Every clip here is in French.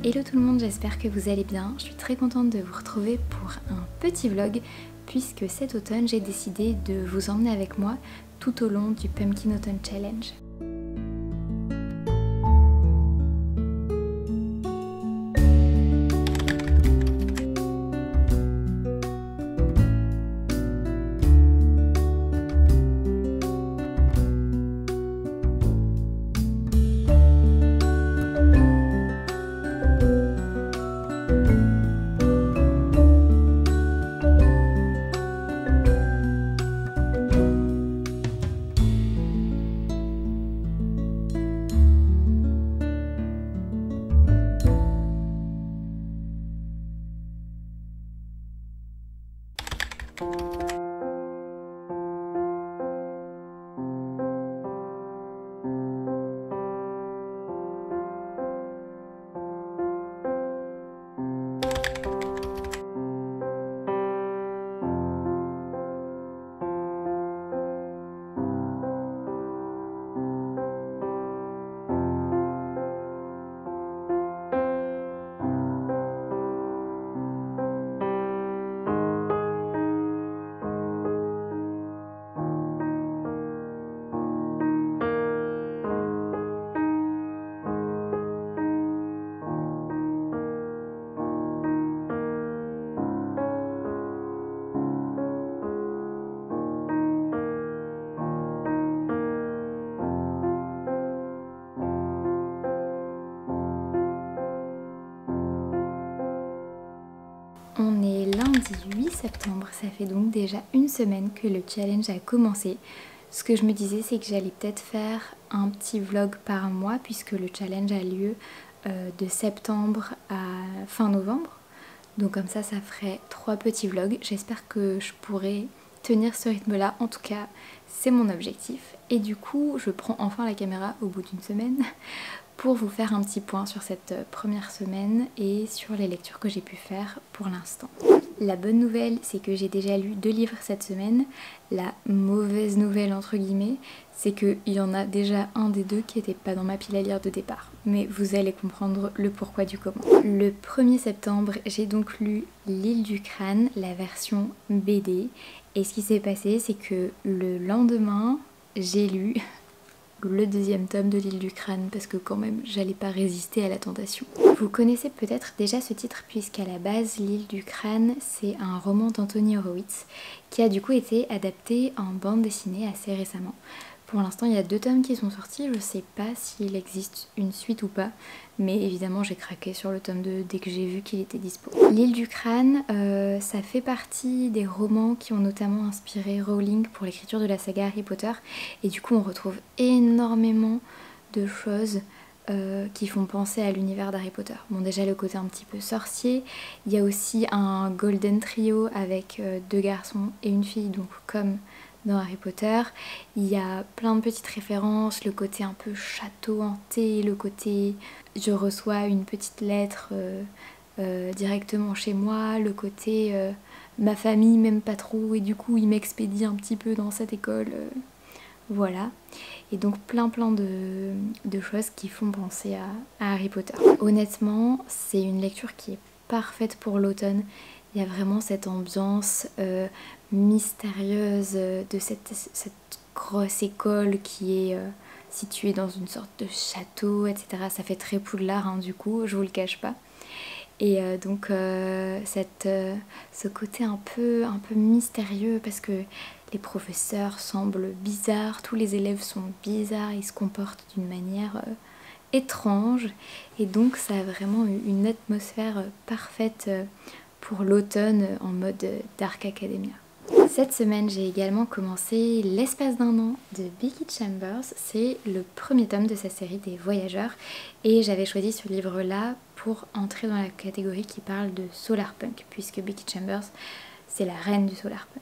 Hello tout le monde, j'espère que vous allez bien. Je suis très contente de vous retrouver pour un petit vlog puisque cet automne j'ai décidé de vous emmener avec moi tout au long du Pumpkin Autumn Challenge. On est lundi 8 septembre, ça fait donc déjà une semaine que le challenge a commencé. Ce que je me disais, c'est que j'allais peut-être faire un petit vlog par mois puisque le challenge a lieu de septembre à fin novembre. Donc comme ça ferait 3 petits vlogs. J'espère que je pourrai tenir ce rythme-là. En tout cas, c'est mon objectif. Et du coup, je prends enfin la caméra au bout d'une semaine pour vous faire un petit point sur cette première semaine et sur les lectures que j'ai pu faire pour l'instant. La bonne nouvelle, c'est que j'ai déjà lu 2 livres cette semaine. La mauvaise nouvelle entre guillemets, c'est qu'il y en a déjà un des 2 qui n'était pas dans ma pile à lire de départ. Mais vous allez comprendre le pourquoi du comment. Le 1er septembre, j'ai donc lu L'île du crâne, la version BD. Et ce qui s'est passé, c'est que le lendemain, j'ai lu le 2e tome de L'île du crâne parce que quand même j'allais pas résister à la tentation. Vous connaissez peut-être déjà ce titre puisqu'à la base L'île du crâne c'est un roman d'Anthony Horowitz qui a du coup été adapté en bande dessinée assez récemment. Pour l'instant il y a 2 tomes qui sont sortis, je sais pas s'il existe une suite ou pas, mais évidemment j'ai craqué sur le tome 2 dès que j'ai vu qu'il était dispo. L'île du crâne, ça fait partie des romans qui ont notamment inspiré Rowling pour l'écriture de la saga Harry Potter, et du coup on retrouve énormément de choses qui font penser à l'univers d'Harry Potter. Bon, déjà le côté un petit peu sorcier, il y a aussi un golden trio avec 2 garçons et une fille, donc comme dans Harry Potter. Il y a plein de petites références, le côté un peu château hanté, le côté je reçois une petite lettre directement chez moi, le côté ma famille m'aime pas trop et du coup il m'expédie un petit peu dans cette école, voilà. Et donc plein de choses qui font penser à Harry Potter. Honnêtement, c'est une lecture qui est parfaite pour l'automne. Il y a vraiment cette ambiance mystérieuse de cette grosse école qui est située dans une sorte de château, etc. Ça fait très Poudlard, hein, du coup, je vous le cache pas. Et donc ce côté un peu mystérieux parce que les professeurs semblent bizarres, tous les élèves sont bizarres, ils se comportent d'une manière étrange. Et donc ça a vraiment une atmosphère parfaite pour l'automne en mode Dark Academia. Cette semaine, j'ai également commencé L'espace d'un an de Becky Chambers. C'est le 1er tome de sa série des voyageurs et j'avais choisi ce livre-là pour entrer dans la catégorie qui parle de solarpunk puisque Becky Chambers, c'est la reine du solarpunk.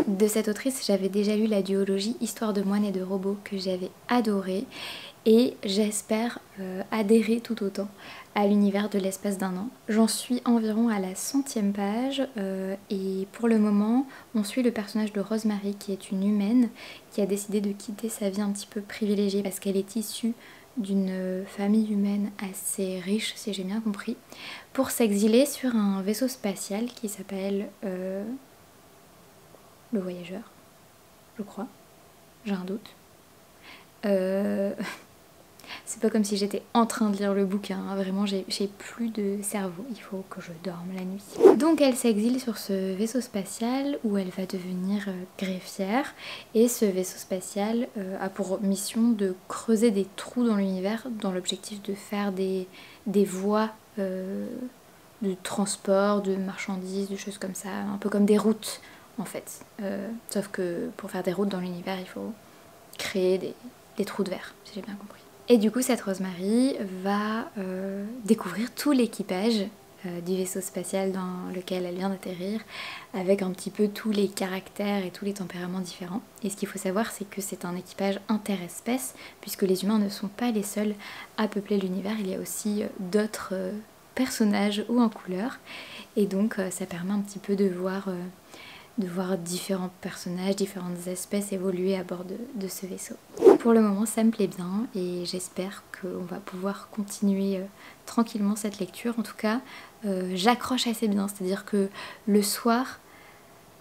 De cette autrice, j'avais déjà lu la duologie Histoire de moines et de robots que j'avais adoré et j'espère adhérer tout autant à l'univers de L'espace d'un an. J'en suis environ à la 100e page et pour le moment on suit le personnage de Rosemary qui est une humaine qui a décidé de quitter sa vie un petit peu privilégiée parce qu'elle est issue d'une famille humaine assez riche, si j'ai bien compris, pour s'exiler sur un vaisseau spatial qui s'appelle le Voyageur, je crois. J'ai un doute. C'est pas comme si j'étais en train de lire le bouquin, hein. Vraiment j'ai plus de cerveau, il faut que je dorme la nuit. Donc elle s'exile sur ce vaisseau spatial où elle va devenir greffière, et ce vaisseau spatial a pour mission de creuser des trous dans l'univers dans l'objectif de faire des voies de transport, de marchandises, de choses comme ça, un peu comme des routes en fait. Sauf que pour faire des routes dans l'univers il faut créer des trous de verre, si j'ai bien compris. Et du coup, cette Rosemary va découvrir tout l'équipage du vaisseau spatial dans lequel elle vient d'atterrir, avec un petit peu tous les caractères et tous les tempéraments différents. Et ce qu'il faut savoir, c'est que c'est un équipage interespèces, puisque les humains ne sont pas les seuls à peupler l'univers, il y a aussi d'autres personnages hauts en couleur. Et donc, ça permet un petit peu de voir différents personnages, différentes espèces évoluer à bord de ce vaisseau. Pour le moment ça me plaît bien et j'espère qu'on va pouvoir continuer tranquillement cette lecture. En tout cas j'accroche assez bien, c'est-à-dire que le soir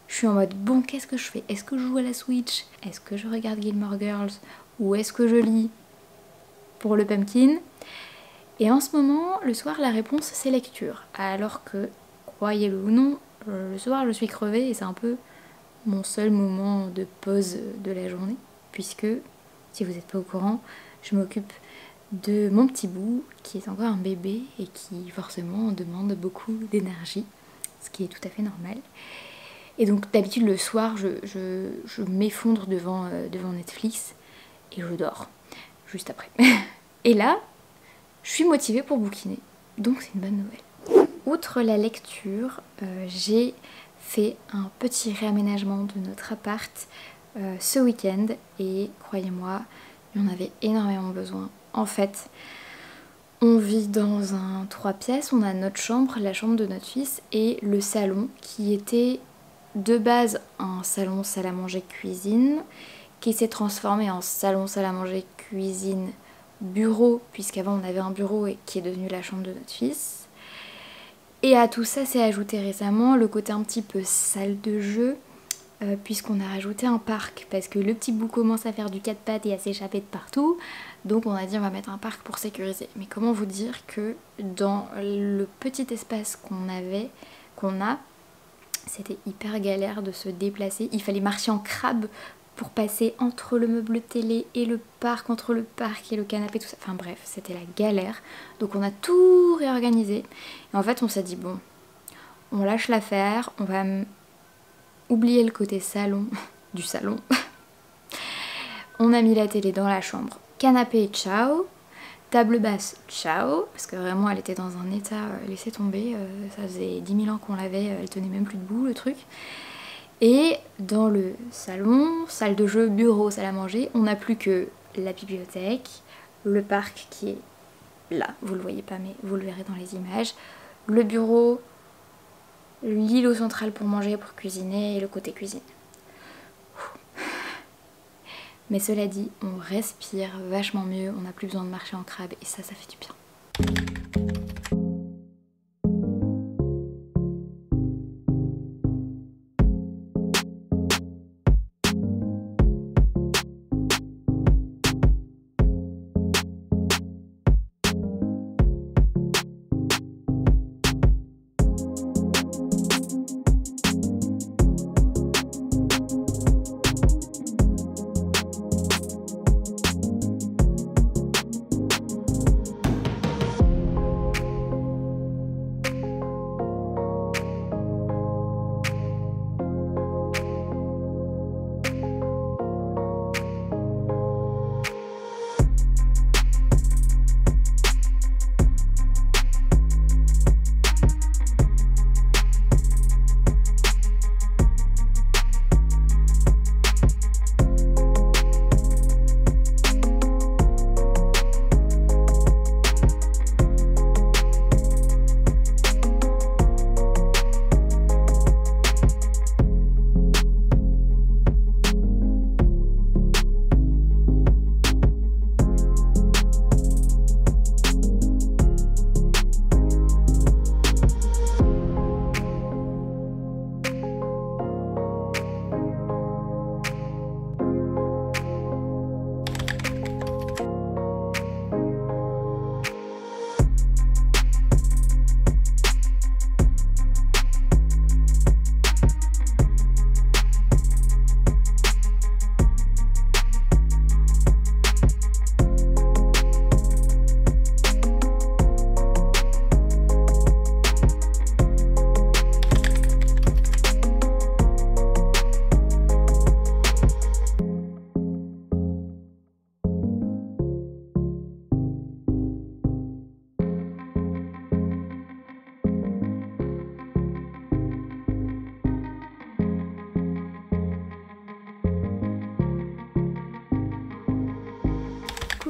je suis en mode bon, qu'est-ce que je fais? Est-ce que je joue à la Switch? Est-ce que je regarde Gilmore Girls? Ou est-ce que je lis pour le pumpkin? Et en ce moment le soir la réponse c'est lecture, alors que croyez-le ou non, le soir je suis crevée et c'est un peu mon seul moment de pause de la journée, puisque si vous n'êtes pas au courant, je m'occupe de mon petit bout qui est encore un bébé et qui forcément demande beaucoup d'énergie, ce qui est tout à fait normal. Et donc d'habitude le soir je m'effondre devant Netflix et je dors juste après. Et là je suis motivée pour bouquiner, donc c'est une bonne nouvelle. Outre la lecture, j'ai fait un petit réaménagement de notre appart ce week-end et croyez-moi, il y en avait énormément besoin. En fait, on vit dans un 3 pièces, on a notre chambre, la chambre de notre fils et le salon qui était de base un salon salle à manger cuisine qui s'est transformé en salon salle à manger cuisine bureau, puisqu'avant on avait un bureau et qui est devenu la chambre de notre fils. Et à tout ça s'est ajouté récemment le côté un petit peu salle de jeu, puisqu'on a rajouté un parc, parce que le petit bout commence à faire du 4 pattes et à s'échapper de partout, donc on a dit on va mettre un parc pour sécuriser. Mais comment vous dire que dans le petit espace qu'on a, c'était hyper galère de se déplacer, il fallait marcher en crabe pour passer entre le meuble télé et le parc, entre le parc et le canapé, tout ça. Enfin bref, c'était la galère. Donc on a tout réorganisé. Et en fait, on s'est dit, bon, on lâche l'affaire, on va oublier le côté salon du salon. On a mis la télé dans la chambre. Canapé, ciao. Table basse, ciao. Parce que vraiment, elle était dans un état laissé tomber. Ça faisait 10 000 ans qu'on l'avait, elle tenait même plus debout, le truc. Et dans le salon, salle de jeu, bureau, salle à manger, on n'a plus que la bibliothèque, le parc qui est là, vous le voyez pas mais vous le verrez dans les images, le bureau, l'îlot central pour manger, pour cuisiner et le côté cuisine. Mais cela dit, on respire vachement mieux, on n'a plus besoin de marcher en crabe et ça fait du bien.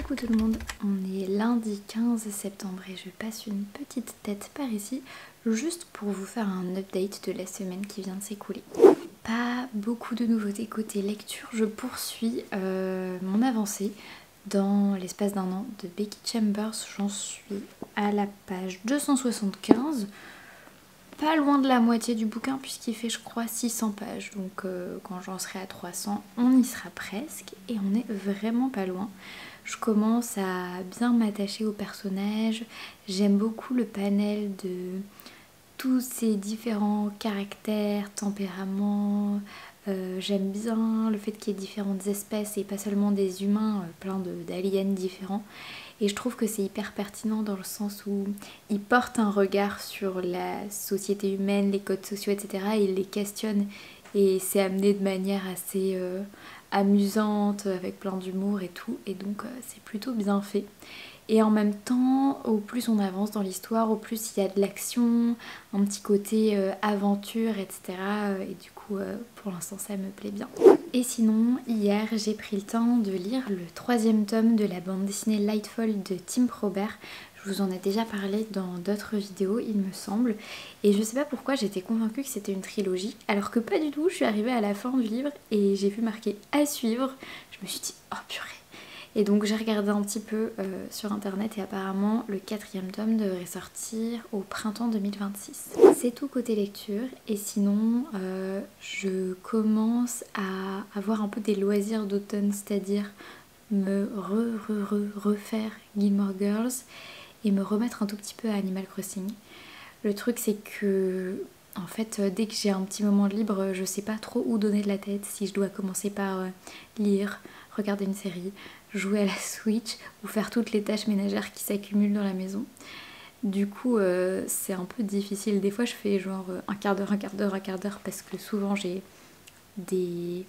Coucou tout le monde, on est lundi 15 septembre et je passe une petite tête par ici juste pour vous faire un update de la semaine qui vient de s'écouler. Pas beaucoup de nouveautés côté lecture, je poursuis mon avancée dans l'espace d'un an de Becky Chambers. J'en suis à la page 275, pas loin de la moitié du bouquin puisqu'il fait je crois 600 pages, donc quand j'en serai à 300 on y sera presque et on est vraiment pas loin. Je commence à bien m'attacher au personnage, j'aime beaucoup le panel de tous ces différents caractères, tempéraments, j'aime bien le fait qu'il y ait différentes espèces et pas seulement des humains, plein d'aliens différents. Et je trouve que c'est hyper pertinent dans le sens où il porte un regard sur la société humaine, les codes sociaux, etc. Et il les questionne et c'est amené de manière assez amusante, avec plein d'humour et tout. Et donc c'est plutôt bien fait. Et en même temps, au plus on avance dans l'histoire, au plus il y a de l'action, un petit côté aventure, etc. Et du coup, pour l'instant, ça me plaît bien. Et sinon, hier, j'ai pris le temps de lire le 3e tome de la bande dessinée Lightfall de Tim Probert. Je vous en ai déjà parlé dans d'autres vidéos, il me semble. Et je sais pas pourquoi j'étais convaincue que c'était une trilogie, alors que pas du tout. Je suis arrivée à la fin du livre et j'ai vu marqué « à suivre ». Je me suis dit « oh purée ». Et donc j'ai regardé un petit peu sur internet et apparemment le 4e tome devrait sortir au printemps 2026. C'est tout côté lecture et sinon je commence à avoir un peu des loisirs d'automne, c'est-à-dire me refaire Gilmore Girls et me remettre un tout petit peu à Animal Crossing. Le truc c'est que en fait dès que j'ai un petit moment libre je sais pas trop où donner de la tête, si je dois commencer par lire, regarder une série, jouer à la Switch ou faire toutes les tâches ménagères qui s'accumulent dans la maison. Du coup c'est un peu difficile, des fois je fais genre un quart d'heure parce que souvent j'ai des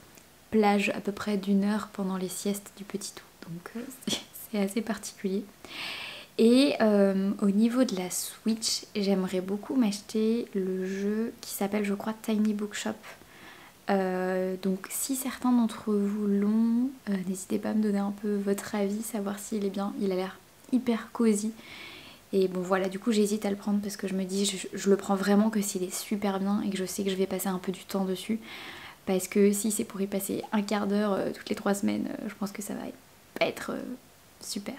plages à peu près d'1 heure pendant les siestes du petit tout, donc c'est assez particulier. Et au niveau de la Switch, j'aimerais beaucoup m'acheter le jeu qui s'appelle je crois Tiny Bookshop. Donc si certains d'entre vous l'ont, n'hésitez pas à me donner un peu votre avis, savoir s'il est bien. Il a l'air hyper cosy. Et bon voilà, du coup j'hésite à le prendre parce que je me dis je le prends vraiment que s'il est super bien et que je sais que je vais passer un peu du temps dessus. Parce que si c'est pour y passer un quart d'heure toutes les 3 semaines, je pense que ça va pas être super.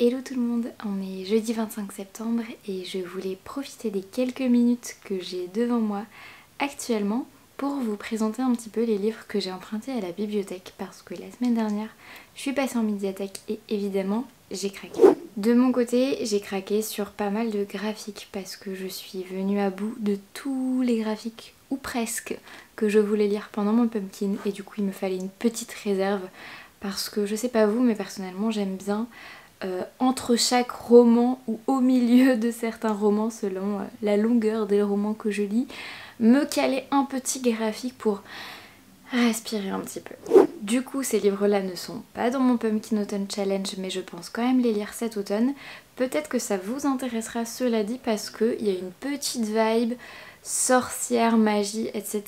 Hello tout le monde, on est jeudi 25 septembre et je voulais profiter des quelques minutes que j'ai devant moi actuellement pour vous présenter un petit peu les livres que j'ai empruntés à la bibliothèque parce que la semaine dernière je suis passée en médiathèque et évidemment j'ai craqué. De mon côté j'ai craqué sur pas mal de graphiques parce que je suis venue à bout de tous les graphiques ou presque que je voulais lire pendant mon pumpkin et du coup il me fallait une petite réserve parce que je sais pas vous mais personnellement j'aime bien entre chaque roman ou au milieu de certains romans selon la longueur des romans que je lis, me caler un petit graphique pour respirer un petit peu. Du coup ces livres-là ne sont pas dans mon Pumpkin Autumn Challenge mais je pense quand même les lire cet automne. Peut-être que ça vous intéressera cela dit parce qu'il y a une petite vibe sorcière, magie, etc.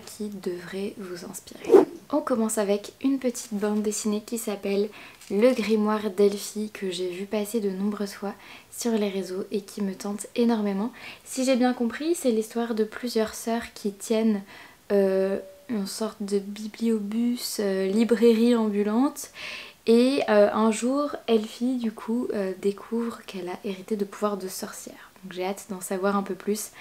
qui devrait vous inspirer. On commence avec une petite bande dessinée qui s'appelle Le Grimoire d'Elphie que j'ai vu passer de nombreuses fois sur les réseaux et qui me tente énormément. Si j'ai bien compris, c'est l'histoire de plusieurs sœurs qui tiennent une sorte de bibliobus, librairie ambulante et un jour Elphie du coup découvre qu'elle a hérité de pouvoirs de sorcière. Donc j'ai hâte d'en savoir un peu plus.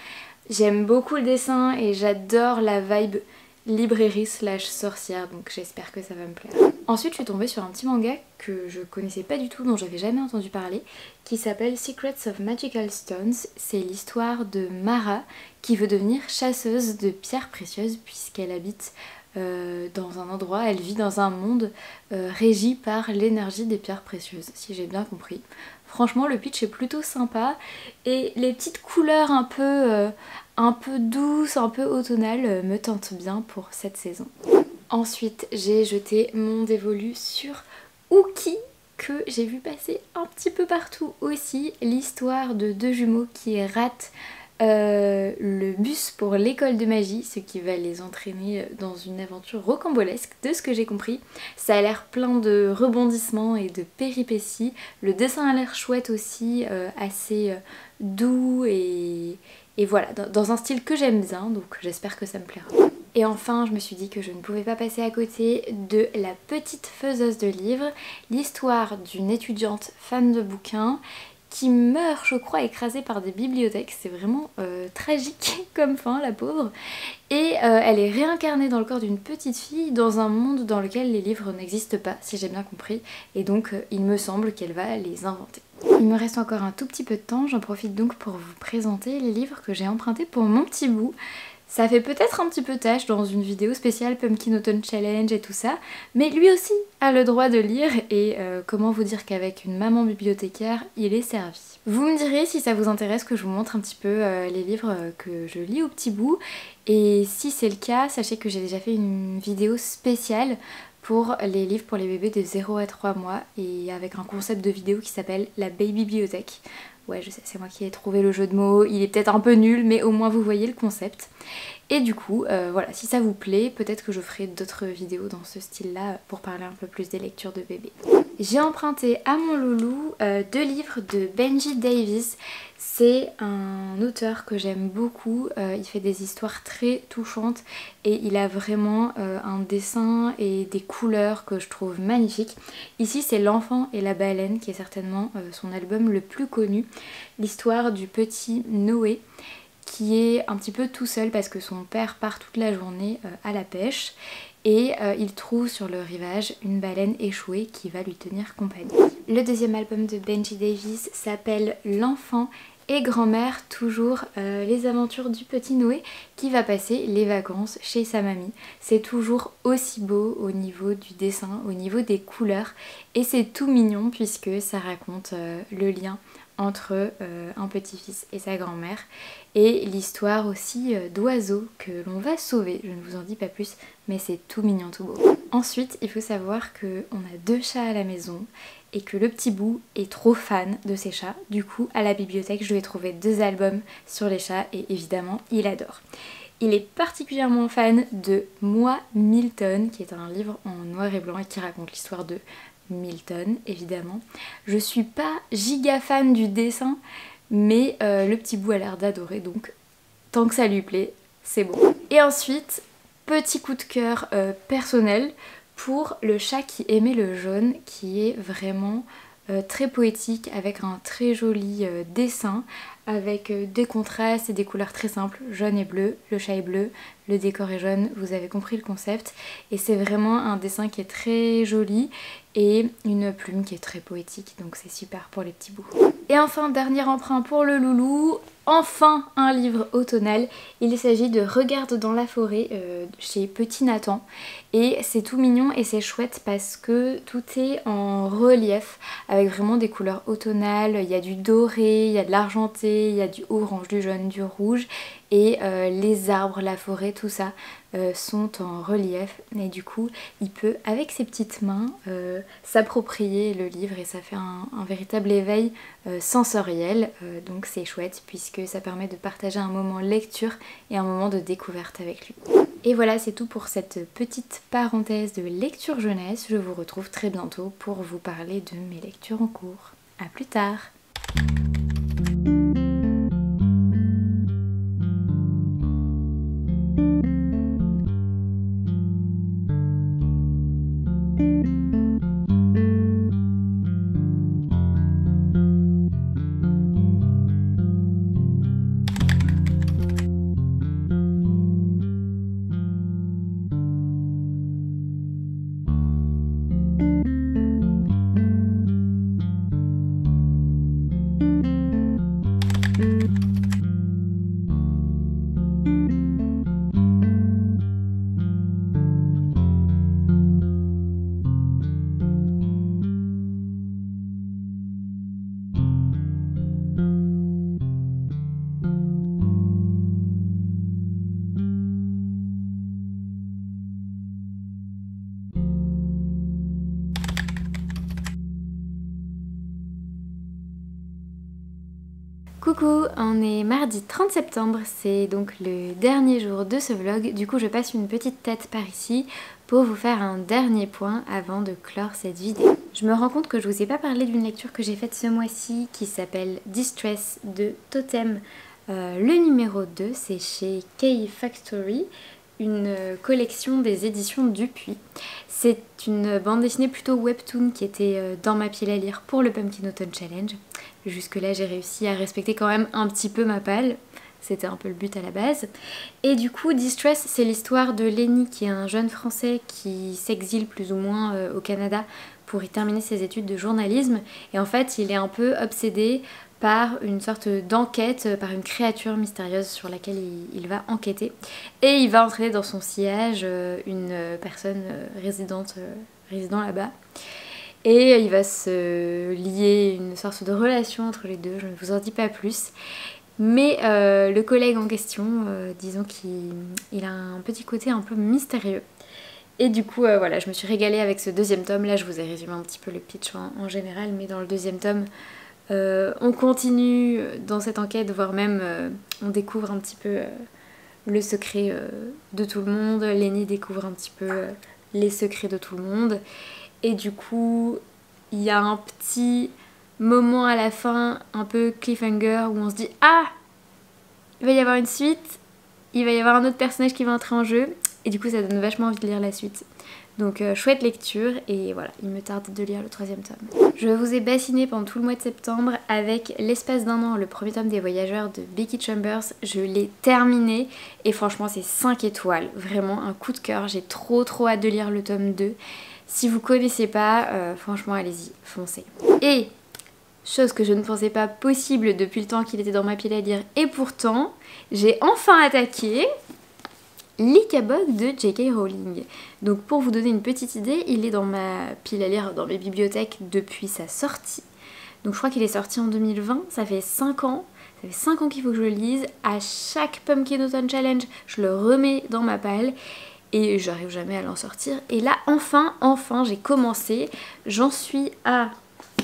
J'aime beaucoup le dessin et j'adore la vibe librairie slash sorcière, donc j'espère que ça va me plaire. Ensuite je suis tombée sur un petit manga que je connaissais pas du tout, dont j'avais jamais entendu parler, qui s'appelle Secrets of Magical Stones. C'est l'histoire de Mara qui veut devenir chasseuse de pierres précieuses puisqu'elle habite dans un endroit, elle vit dans un monde régi par l'énergie des pierres précieuses, si j'ai bien compris. Franchement le pitch est plutôt sympa et les petites couleurs un peu douces, un peu automnales me tentent bien pour cette saison. Ensuite j'ai jeté mon dévolu sur Ookie que j'ai vu passer un petit peu partout aussi, l'histoire de deux jumeaux qui ratent le bus pour l'école de magie, ce qui va les entraîner dans une aventure rocambolesque de ce que j'ai compris. Ça a l'air plein de rebondissements et de péripéties. Le dessin a l'air chouette aussi, assez doux et voilà, dans un style que j'aime bien, donc j'espère que ça me plaira. Et enfin, je me suis dit que je ne pouvais pas passer à côté de La Petite Faiseuse de livres, l'histoire d'une étudiante fan de bouquins qui meurt, je crois, écrasée par des bibliothèques. C'est vraiment tragique comme fin, la pauvre. Et elle est réincarnée dans le corps d'une petite fille dans un monde dans lequel les livres n'existent pas, si j'ai bien compris. Et donc, il me semble qu'elle va les inventer. Il me reste encore un tout petit peu de temps, j'en profite donc pour vous présenter les livres que j'ai empruntés pour mon petit bout. Ça fait peut-être un petit peu tâche dans une vidéo spéciale Pumpkin Autumn Challenge et tout ça, mais lui aussi a le droit de lire et comment vous dire qu'avec une maman bibliothécaire, il est servi. Vous me direz si ça vous intéresse que je vous montre un petit peu les livres que je lis au petit bout, et si c'est le cas, sachez que j'ai déjà fait une vidéo spéciale pour les livres pour les bébés de 0 à 3 mois et avec un concept de vidéo qui s'appelle la Baby Bibliothèque. Ouais, je sais, c'est moi qui ai trouvé le jeu de mots, il est peut-être un peu nul, mais au moins vous voyez le concept. Et du coup, voilà, si ça vous plaît, peut-être que je ferai d'autres vidéos dans ce style-là pour parler un peu plus des lectures de bébés. J'ai emprunté à mon loulou 2 livres de Benji Davis. C'est un auteur que j'aime beaucoup, il fait des histoires très touchantes et il a vraiment un dessin et des couleurs que je trouve magnifiques. Ici c'est L'Enfant et la Baleine qui est certainement son album le plus connu, l'histoire du petit Noé qui est un petit peu tout seul parce que son père part toute la journée à la pêche et il trouve sur le rivage une baleine échouée qui va lui tenir compagnie. Le deuxième album de Benji Davis s'appelle L'Enfant et Grand-mère, toujours les aventures du petit Noé qui va passer les vacances chez sa mamie. C'est toujours aussi beau au niveau du dessin, au niveau des couleurs et c'est tout mignon puisque ça raconte le lien entre un petit-fils et sa grand-mère et l'histoire aussi d'oiseaux que l'on va sauver. Je ne vous en dis pas plus mais c'est tout mignon, tout beau. Ensuite il faut savoir qu'on a 2 chats à la maison et que le petit bout est trop fan de ces chats. Du coup à la bibliothèque je lui ai trouvé 2 albums sur les chats et évidemment il adore. Il est particulièrement fan de Moi Milton qui est un livre en noir et blanc et qui raconte l'histoire de Milton évidemment. Je suis pas giga fan du dessin mais le petit bout a l'air d'adorer donc tant que ça lui plaît c'est bon. Et ensuite petit coup de cœur personnel pour le chat qui aimait le jaune qui est vraiment très poétique avec un très joli dessin, avec des contrastes et des couleurs très simples, jaune et bleu, le chat est bleu, le décor est jaune, vous avez compris le concept. Et c'est vraiment un dessin qui est très joli et une plume qui est très poétique, donc c'est super pour les petits bouts. Et enfin, dernier emprunt pour le loulou, enfin un livre automnal. Il s'agit de Regarde dans la forêt chez Petit Nathan. Et c'est tout mignon et c'est chouette parce que tout est en relief avec vraiment des couleurs automnales. Il y a du doré, il y a de l'argenté, il y a du orange, du jaune, du rouge. Et les arbres, la forêt, tout ça sont en relief. Et du coup, il peut, avec ses petites mains, s'approprier le livre et ça fait un véritable éveil sensoriel. Donc c'est chouette puisque ça permet de partager un moment lecture et un moment de découverte avec lui. Et voilà, c'est tout pour cette petite parenthèse de lecture jeunesse. Je vous retrouve très bientôt pour vous parler de mes lectures en cours. A plus tard! Coucou, on est mardi 30 septembre, c'est donc le dernier jour de ce vlog. Du coup je passe une petite tête par ici pour vous faire un dernier point avant de clore cette vidéo. Je me rends compte que je vous ai pas parlé d'une lecture que j'ai faite ce mois-ci qui s'appelle Distress de Totem. Le numéro 2, c'est chez K Factory, une collection des éditions Dupuis. C'est une bande dessinée plutôt webtoon qui était dans ma pile à lire pour le Pumpkin Autumn Challenge. Jusque là j'ai réussi à respecter quand même un petit peu ma palle, c'était un peu le but à la base. Et du coup Distress, c'est l'histoire de Lenny qui est un jeune français qui s'exile plus ou moins au Canada pour y terminer ses études de journalisme. Et en fait il est un peu obsédé par une sorte d'enquête, par une créature mystérieuse sur laquelle il va enquêter. Et il va entraîner dans son sillage une personne résidant là-bas. Et il va se lier une sorte de relation entre les deux, je ne vous en dis pas plus. Mais le collègue en question, disons qu'il a un petit côté un peu mystérieux. Et du coup, voilà, je me suis régalée avec ce deuxième tome. Là, je vous ai résumé un petit peu le pitch en général, mais dans le deuxième tome, on continue dans cette enquête, voire même on découvre un petit peu le secret de tout le monde. Lenny découvre un petit peu les secrets de tout le monde. Et du coup, il y a un petit moment à la fin, un peu cliffhanger, où on se dit « Ah, il va y avoir une suite, il va y avoir un autre personnage qui va entrer en jeu. » Et du coup, ça donne vachement envie de lire la suite. Donc chouette lecture et voilà, il me tarde de lire le troisième tome. Je vous ai bassiné pendant tout le mois de septembre avec l'espace d'un an, le premier tome des Voyageurs de Becky Chambers. Je l'ai terminé et franchement c'est 5 étoiles, vraiment un coup de cœur. J'ai trop hâte de lire le tome 2. Si vous connaissez pas, franchement allez-y, foncez. Et chose que je ne pensais pas possible depuis le temps qu'il était dans ma pile à lire, et pourtant j'ai enfin attaqué l'Ikabog de J.K. Rowling. Donc pour vous donner une petite idée, il est dans ma pile à lire, dans mes bibliothèques depuis sa sortie. Donc je crois qu'il est sorti en 2020, ça fait 5 ans. Ça fait 5 ans qu'il faut que je le lise. À chaque Pumpkin Autumn Challenge, je le remets dans ma palle. Et j'arrive jamais à l'en sortir. Et là, enfin, j'ai commencé. J'en suis à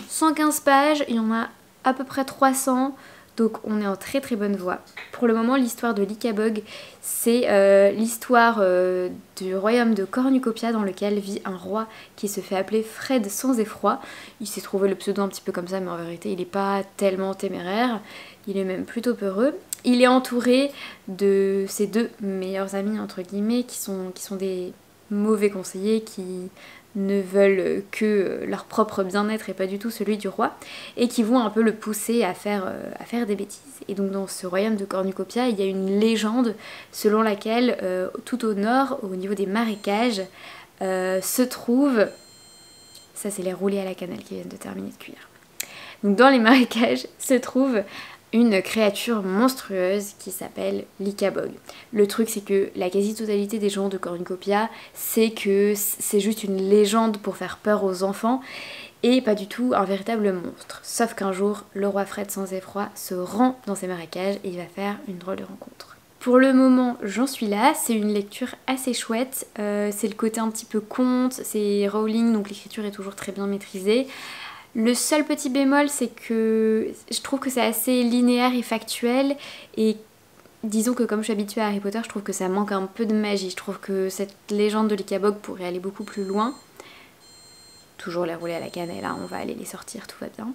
115 pages. Il y en a à peu près 300. Donc on est en très bonne voie. Pour le moment, l'histoire de l'Ikabog, c'est l'histoire du royaume de Cornucopia dans lequel vit un roi qui se fait appeler Fred sans effroi. Il s'est trouvé le pseudo un petit peu comme ça, mais en vérité, il n'est pas tellement téméraire. Il est même plutôt peureux. Il est entouré de ses 2 meilleurs amis, entre guillemets, qui sont des mauvais conseillers qui ne veulent que leur propre bien-être et pas du tout celui du roi, et qui vont un peu le pousser à faire des bêtises. Et donc dans ce royaume de Cornucopia, il y a une légende selon laquelle tout au nord, au niveau des marécages, se trouve... Ça c'est les roulés à la cannelle qui viennent de terminer de cuire. Donc dans les marécages se trouve une créature monstrueuse qui s'appelle l'Ikabog. Le truc c'est que la quasi-totalité des gens de Cornucopia c'est que c'est juste une légende pour faire peur aux enfants et pas du tout un véritable monstre. Sauf qu'un jour, le roi Fred sans effroi se rend dans ces marécages et il va faire une drôle de rencontre. Pour le moment, j'en suis là, c'est une lecture assez chouette, c'est le côté un petit peu conte, c'est Rowling donc l'écriture est toujours très bien maîtrisée. Le seul petit bémol c'est que je trouve que c'est assez linéaire et factuel et disons que comme je suis habituée à Harry Potter, je trouve que ça manque un peu de magie. Je trouve que cette légende de l'Ikabog pourrait aller beaucoup plus loin. Toujours les rouler à la cannelle, hein, on va aller les sortir, tout va bien.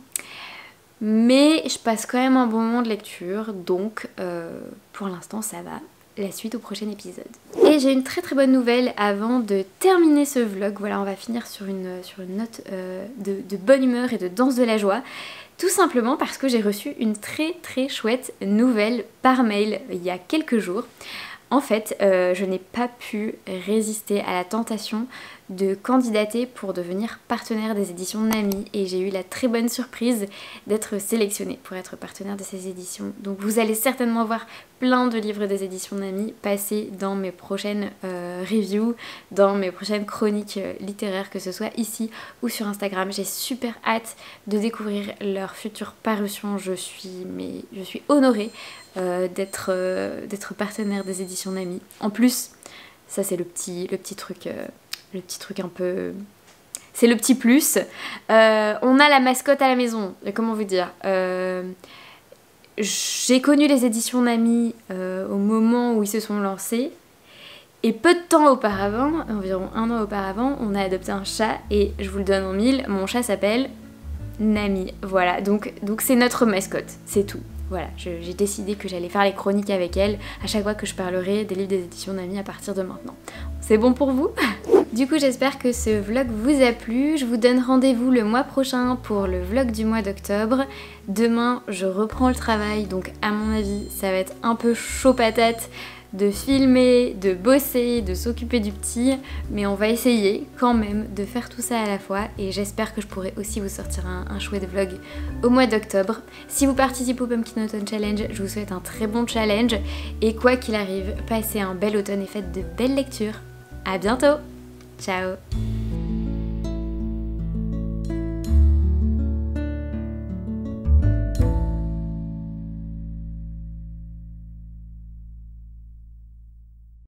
Mais je passe quand même un bon moment de lecture, donc pour l'instant ça va. La suite au prochain épisode. Et j'ai une très très bonne nouvelle avant de terminer ce vlog. Voilà, on va finir sur une note de bonne humeur et de danse de la joie. Tout simplement parce que j'ai reçu une très très chouette nouvelle par mail il y a quelques jours. En fait, je n'ai pas pu résister à la tentation de candidater pour devenir partenaire des éditions Nami et j'ai eu la très bonne surprise d'être sélectionnée pour être partenaire de ces éditions. Donc vous allez certainement voir plein de livres des éditions Nami passer dans mes prochaines reviews, dans mes prochaines chroniques littéraires, que ce soit ici ou sur Instagram. J'ai super hâte de découvrir leur future parution. Je suis honorée d'être partenaire des éditions Nami. En plus, ça c'est le petit truc un peu... C'est le petit plus. On a la mascotte à la maison. Comment vous dire, j'ai connu les éditions Nami au moment où ils se sont lancés. Et peu de temps auparavant, environ 1 an auparavant, on a adopté un chat. Et je vous le donne en mille, mon chat s'appelle Nami. Voilà, donc c'est notre mascotte. C'est tout. Voilà, j'ai décidé que j'allais faire les chroniques avec elle à chaque fois que je parlerai des livres des éditions Nami à partir de maintenant. C'est bon pour vous? Du coup, j'espère que ce vlog vous a plu. Je vous donne rendez-vous le mois prochain pour le vlog du mois d'octobre. Demain, je reprends le travail, donc à mon avis, ça va être un peu chaud patate de filmer, de bosser, de s'occuper du petit, mais on va essayer quand même de faire tout ça à la fois et j'espère que je pourrai aussi vous sortir un chouette vlog au mois d'octobre. Si vous participez au Pumpkin Autumn Challenge, je vous souhaite un très bon challenge et quoi qu'il arrive, passez un bel automne et faites de belles lectures. À bientôt. Ciao.